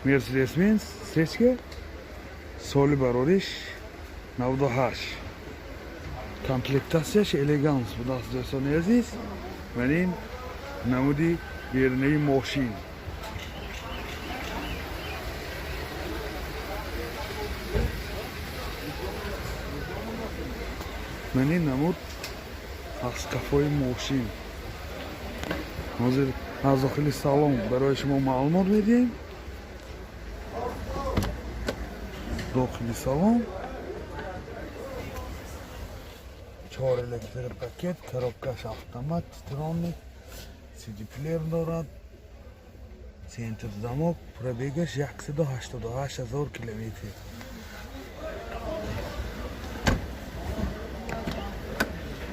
Mercedes-Benz Sechka soли барориш 98. Комплектацияш элеганс буд аст дӯстони азиз. Валин намуди берунаи мошин. Валин намуд аз кафои мошин. Ҳозир аз дохили салон барои шумо маълумот медиҳем. Дохили салон 4 электропакет, коробкаш автомат, титронник, CD-плеер дорад, центр замок, пробегаш 188 000 километр.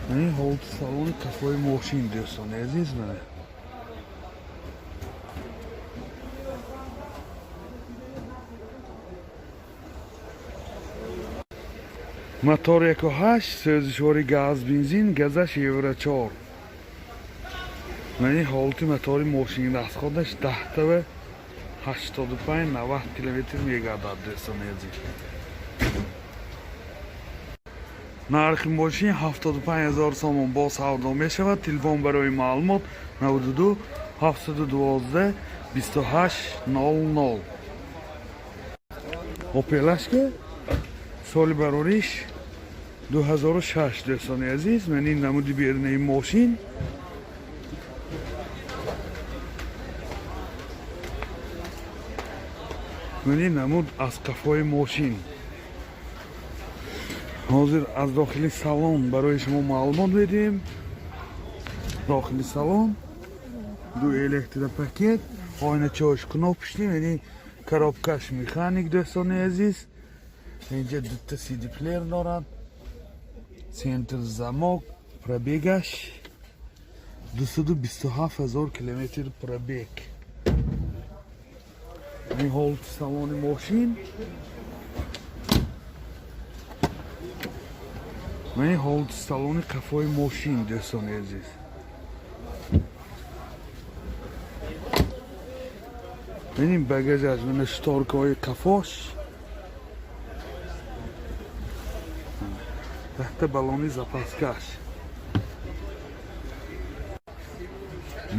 Ин ҳолати салони кафои мошин дӯстони азиз мана. Мотор 1.8 сӯзишвори газ бензин газаш евро 4. Мани ҳолати мотори мошин дастходаш 10 85-90 км мегардад дӯстони азиз. нархи мошин 75 000 сомон бо савдо мешавад. Телефон барои маълумот 92 712 28 00. Опелашка соли барориш 2006 дӯстони азиз. Ман ин намуди берунаи мошин. Ман ин намуд аз кафои мошин. ҳозир аз дохили салон барои шумо маълумот медиҳем. дохили салон 2 электропакет, ойначаҳош кнопочни, яъни коробкаш механик дӯстони азиз. инҷа дута CD-плеер дорад, центр замок, пробегаш 227 000 километр пробег. ин ҳолати салони мошин. ин ҳолати салони кафои мошин дӯстони азиз. ин багажаш мана шторкаҳои кафош. тахта балони запаскаш.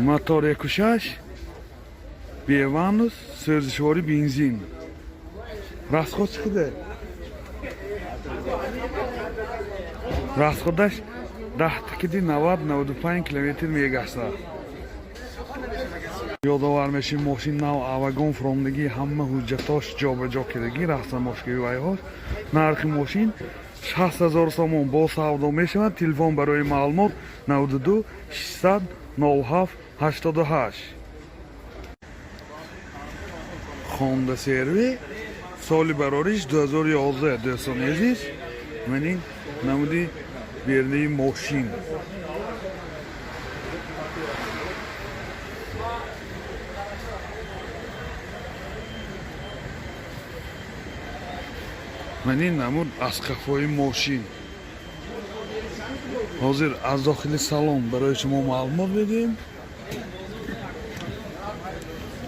мотор 1.6 беванус сӯзишвори бензин. расход чӣ қадар? расходаш 90-95 км мегашад. ёдовар мешавем мошин нав авагон фромдагӣ ҳама ҳуҷҷатош ҷобаҷо кардагӣ расамошкави вайҳош. нархи мошин 60 000 сомон бо савдо мешавад. телефон барои маълумот 92 600 07 88. Honda CR-V соли барориш 2011 дӯстони азиз. ман ин намуди берунаи мошин. ман ин намуд аз кафои мошин. ҳозир аз дохили салон барои шумо маълумот медиҳем.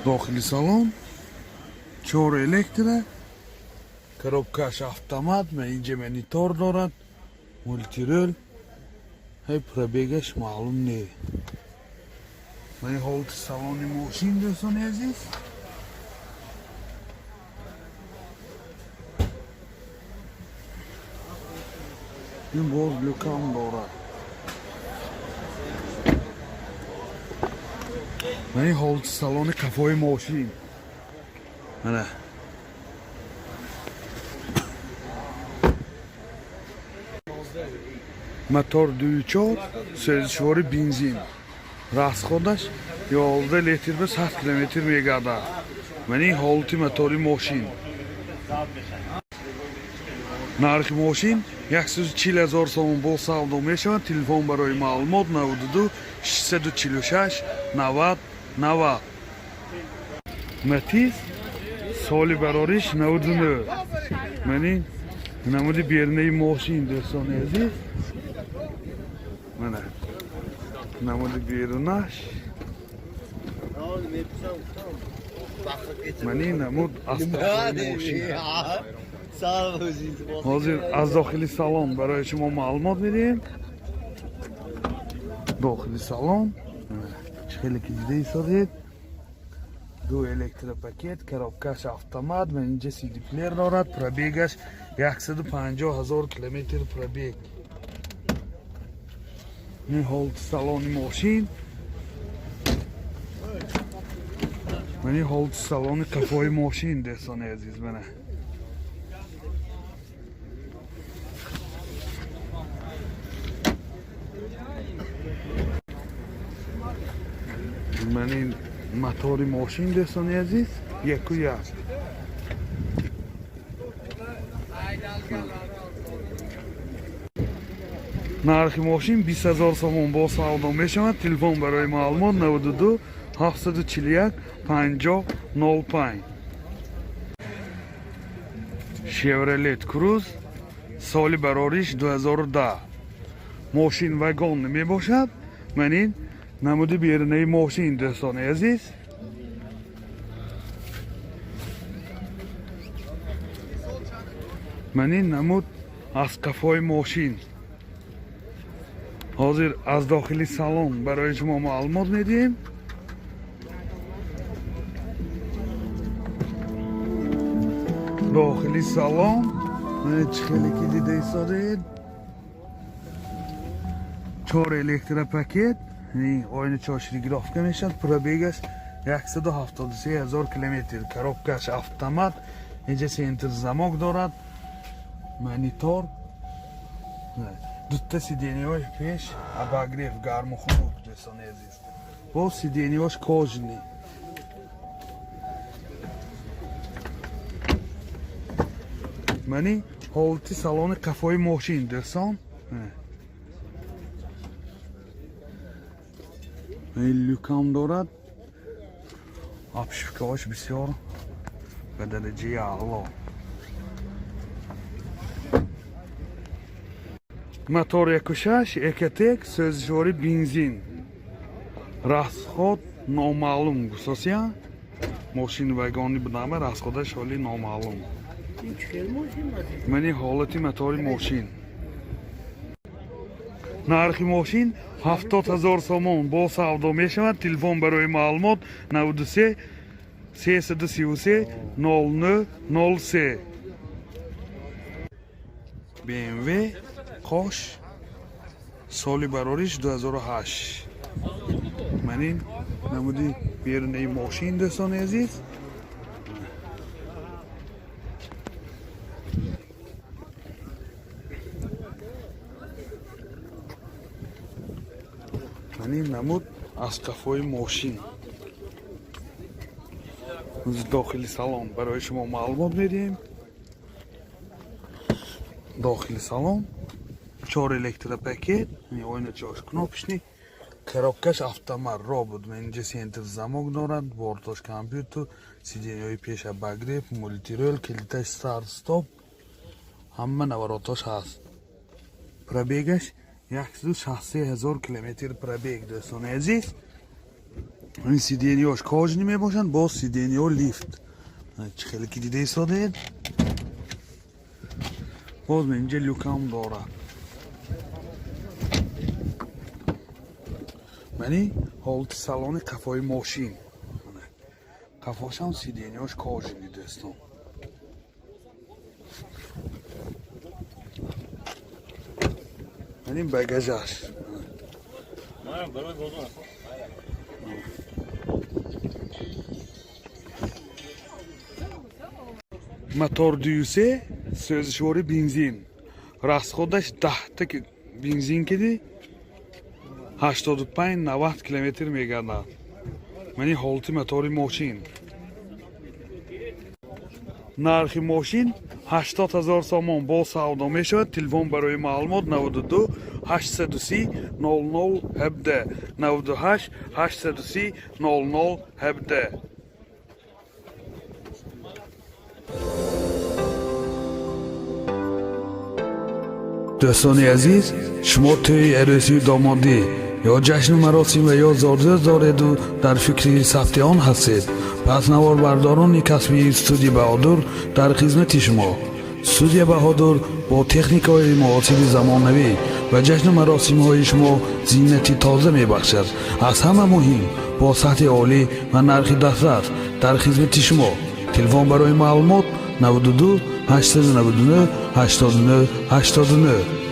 дохили салон 4 электро, коробкаш автомат, инҷа монитор дорад, мултирӯл. ҳай пробегаш маълум не. ман ин ҳолати салони мошин дӯстони азиз. ин боз люкам дорад. ман ин ҳолати салони кафои мошин. мана мотор 2.4 сӯзишвори бензин. расходаш 11 литр ба 100 км мегардад. ман ин ҳолати мотори мошин. нархи мошин 140 000 сомон бо савдо мешавад. телефон барои маълумот 92 646 90 90. матиз соли барориш 99. ман ин намуди берунаи мошин дӯстони азиз. мана намуди берунаш. Mani namud avtomobil moshin. Sağ ol özünüz. Hozir az dohili salon برای شما معلومات میدیم. داخلی salon. خیلی دیده ایستادید. دو الکتروپاکت، коробкаш автомат و اینجا سی دی پلیر دارد. پرابیگش 150,000 کیلومتر پرابیگ. این هولت سالن ماشین. من این هولت سالن کافای ماشین دوستان عزیز منه. من این موتور ماشین دوستان عزیز یک و یک. نرخ ماشین 20,000 سوم با سودا میشود. تلفن برای معلومات 92 741 5005. شیورلت کروز سال براریش 2010. ماشین واگن می باشد. من این نمود بیرونی ماشین دوستان عزیز. من این نمود از کافای ماشین. حاضر از داخلی سالن برای شما معلومات میدیم. داخلی سالن خیلی که دیده ایستادید. 4 الکتروپاکت oyunu çalışır grafika میشد. پرابیگش 173,000 کیلومتر. коробкаш автомат. اینجا سنتر замок دارد. монитор. دوتا сиденьёй пеш, обогрев гарму хунук دوستان عزیز. با сиденьёш кожаный. мани ҳолати салони қафои мошин دوستان. люкам дорад. обшивкааш бисёр ба дараҷаи аъло. мотор 1.6 экотек сӯзишвори бензин. расход номаълум гусосия. мошин вагони будаме расходаш ҳоли номаълум. мани ҳолати мотори мошин. нархи мошин 70,000 сомон бо савдо мешавад. телефон барои маълумот 93 333 0003. BMW qosh соли барориш 2008. من این نمودی بیرونی ماشین دوستان عزیز. من این نمود از کافای ماشین. داخلی سالن برای شما معلومات میدیم. داخلی سالن 4 электропакет, oyunu çalışır knopочный, коробкаш автомат, робот, менеджер сентр замок дорад, бортош компьютер, сиденьёи пеш обогрев, мультирол, килиташ старт стоп, ҳама наворотош ҳаст. пробегаш 163,000 километр пробег دوستان عزیز. این сиденьёш кожаный мебошанд бо сиденьё лифт. خیلی که دیده ایستادید. باز اینجا люкам дорад. мани ҳолати салони қафои мошин. қафошам сиденьёш кожаный دوستان. мани багажаш. мотор 2.3 сӯзишвори бензин. расходаш 10 та бензин киди 85-90 километр мегардад. мани ҳолати мотори мошин. нархи мошин 80,000 сомон бо савдо мешавад. телефон барои маълумот 92 830 0017 98 830 0017. دوستان عزیز، شما توی عروسی دامادی یا جشن مراسم و یا زاردوز دارید و در فکر ثبت آن هستید، паснаварбардорони касби студияи баҳодур дар хизмати шумо. студияи баҳодур бо техникаҳои муосири замонавӣ ва ҷашну маросимҳои шумо зиннати тоза мебахшад. аз ҳама муҳим бо сатҳи олӣ ва нархи дастрас дар хизмати шумо. телефон барои маълумот 92 899 89 89.